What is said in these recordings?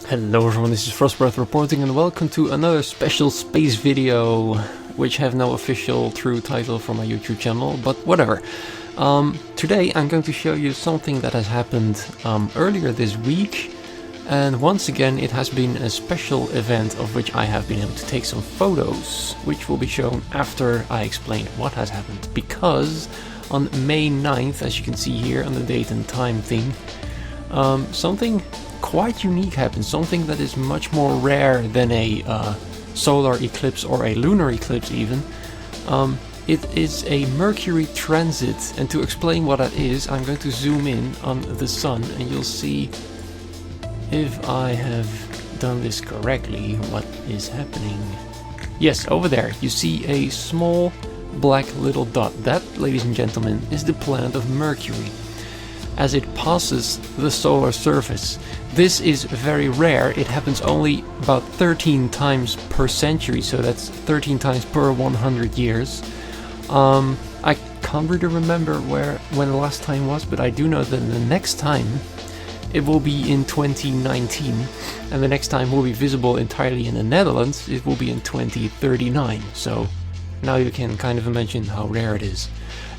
Hello everyone, this is Frostbreath reporting and welcome to another special space video, which have no official true title for my YouTube channel, but whatever. Today I'm going to show you something that has happened earlier this week, and once again it has been a special event of which I have been able to take some photos, which will be shown after I explain what has happened, because on May 9th, as you can see here on the date and time thing, something quite unique happened, something that is much more rare than a solar eclipse or a lunar eclipse even. It is a Mercury transit, and to explain what that is, I'm going to zoom in on the sun and you'll see if I have done this correctly what is happening. Yes, over there you see a small black little dot. That, ladies and gentlemen, is the planet of Mercury as it passes the solar surface. This is very rare. It happens only about 13 times per century, so that's 13 times per 100 years. I can't really remember when the last time was, but I do know that the next time it will be in 2019, and the next time will be visible entirely in the Netherlands. It will be in 2039, so now you can kind of imagine how rare it is.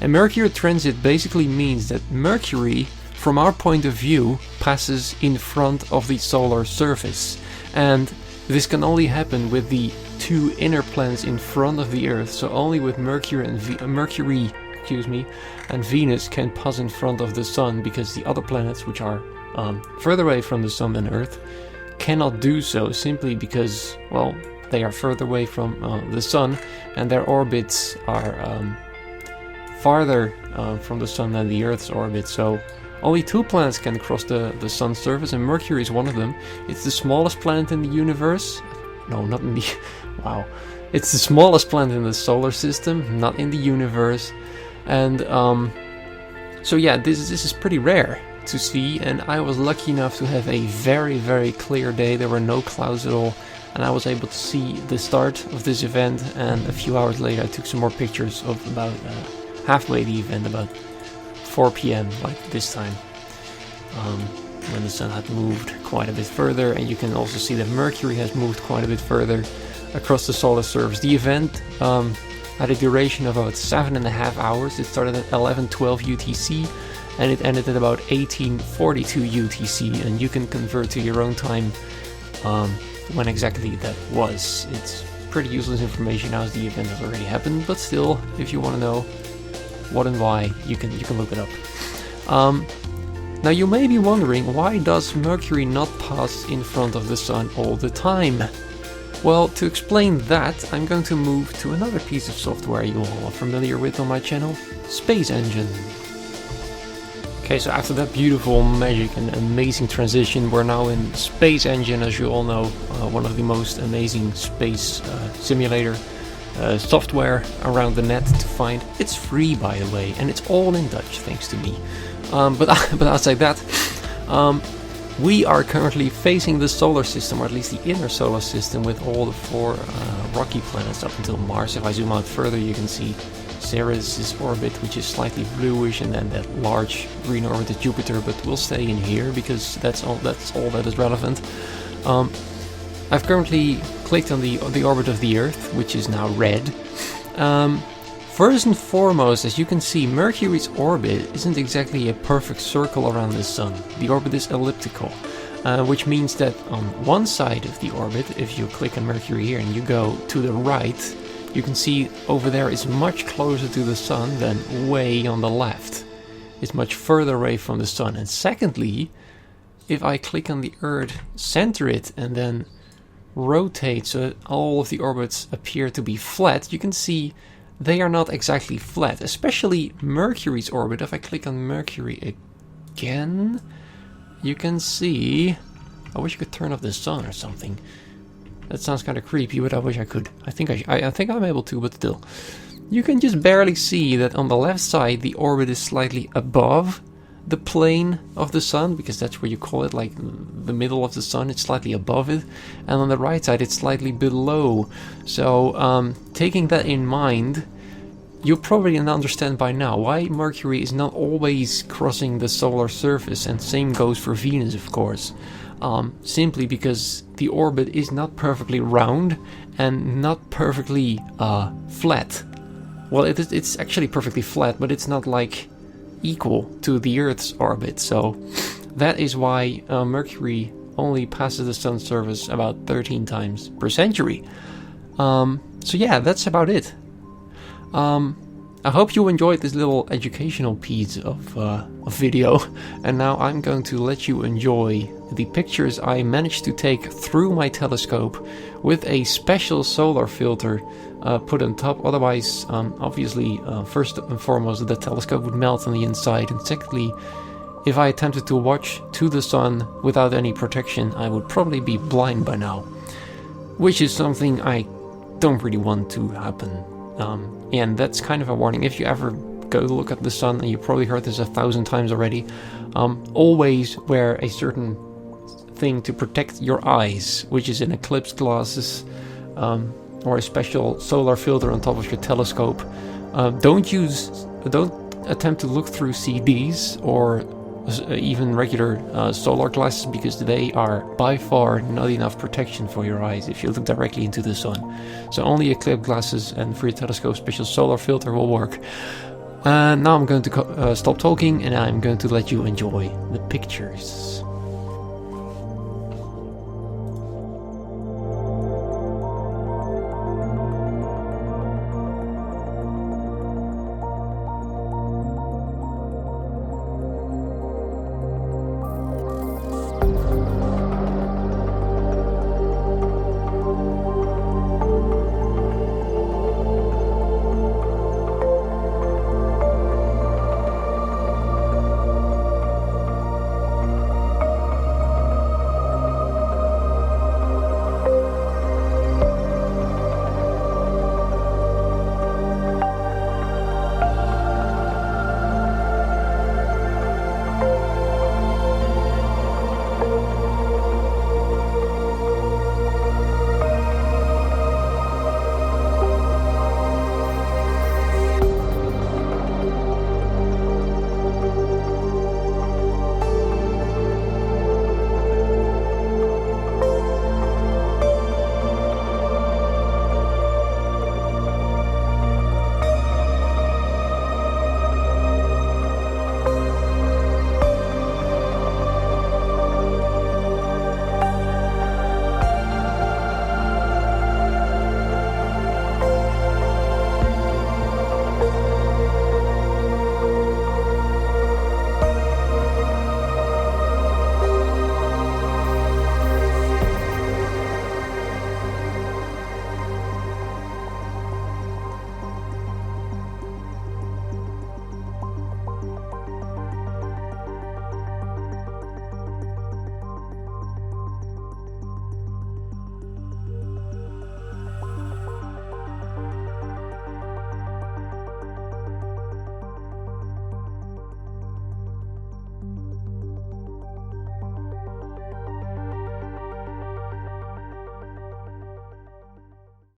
A Mercury transit basically means that Mercury, from our point of view, passes in front of the solar surface, and this can only happen with the two inner planets in front of the Earth. So only with Mercury and Venus can pass in front of the Sun, because the other planets, which are further away from the Sun than Earth, cannot do so, simply because, well, they are further away from the Sun, and their orbits are farther from the Sun than the Earth's orbit. So only two planets can cross the Sun's surface, and Mercury is one of them. It's the smallest planet in the universe. No, not in the... wow. It's the smallest planet in the solar system, not in the universe. And so yeah, this is pretty rare to see, and I was lucky enough to have a very, very clear day. There were no clouds at all, and I was able to see the start of this event, and a few hours later I took some more pictures of about halfway the event, about 4 p.m. like this time, when the sun had moved quite a bit further, and you can also see that Mercury has moved quite a bit further across the solar surface. The event had a duration of about 7.5 hours. It started at 11:12 UTC and it ended at about 18:42 UTC, and you can convert to your own time when exactly that was. It's pretty useless information as the event has already happened, but still, if you want to know what and why, you can look it up. Now you may be wondering, why does Mercury not pass in front of the Sun all the time? Well, to explain that, I'm going to move to another piece of software you all are familiar with on my channel, Space Engine. Okay, so after that beautiful, magic and amazing transition, we're now in Space Engine, as you all know, one of the most amazing space simulator software around the net to find. It's free, by the way, and it's all in Dutch, thanks to me. But outside that, we are currently facing the solar system, or at least the inner solar system, with all the 4 rocky planets up until Mars. If I zoom out further, you can see Ceres' orbit, which is slightly bluish, and then that large green orbit is Jupiter, but we'll stay in here because that's all that is relevant. I've currently clicked on the orbit of the Earth, which is now red. First and foremost, as you can see, Mercury's orbit isn't exactly a perfect circle around the Sun. The orbit is elliptical, which means that on one side of the orbit, if you click on Mercury here and you go to the right, you can see over there is much closer to the Sun than way on the left. It's much further away from the Sun. And secondly, if I click on the Earth, center it, and then rotate so that all of the orbits appear to be flat, you can see they are not exactly flat, especially Mercury's orbit. If I click on Mercury again, you can see... I wish you could turn off the sun or something. That sounds kind of creepy, but I wish I could. I think I'm able to, but still. You can just barely see that on the left side the orbit is slightly above the plane of the Sun, because that's what you call it, like the middle of the Sun, it's slightly above it, and on the right side it's slightly below. So taking that in mind, you'll probably understand by now why Mercury is not always crossing the solar surface, and same goes for Venus, of course. Simply because the orbit is not perfectly round and not perfectly flat. Well, it's actually perfectly flat, but it's not like equal to the Earth's orbit. So that is why Mercury only passes the sun's surface about 13 times per century. So yeah, that's about it. I hope you enjoyed this little educational piece of video, and now I'm going to let you enjoy the pictures I managed to take through my telescope with a special solar filter put on top. Otherwise, obviously, first and foremost, the telescope would melt on the inside, and secondly, if I attempted to watch to the sun without any protection, I would probably be blind by now, which is something I don't really want to happen. And that's kind of a warning. If you ever go look at the sun, and you probably heard this 1,000 times already, always wear a certain thing to protect your eyes, which is an eclipse glasses or a special solar filter on top of your telescope. Don't attempt to look through CDs or even regular solar glasses, because they are by far not enough protection for your eyes if you look directly into the sun. So only eclipse glasses and for your telescope special solar filter will work. Now I'm going to stop talking, and I'm going to let you enjoy the pictures.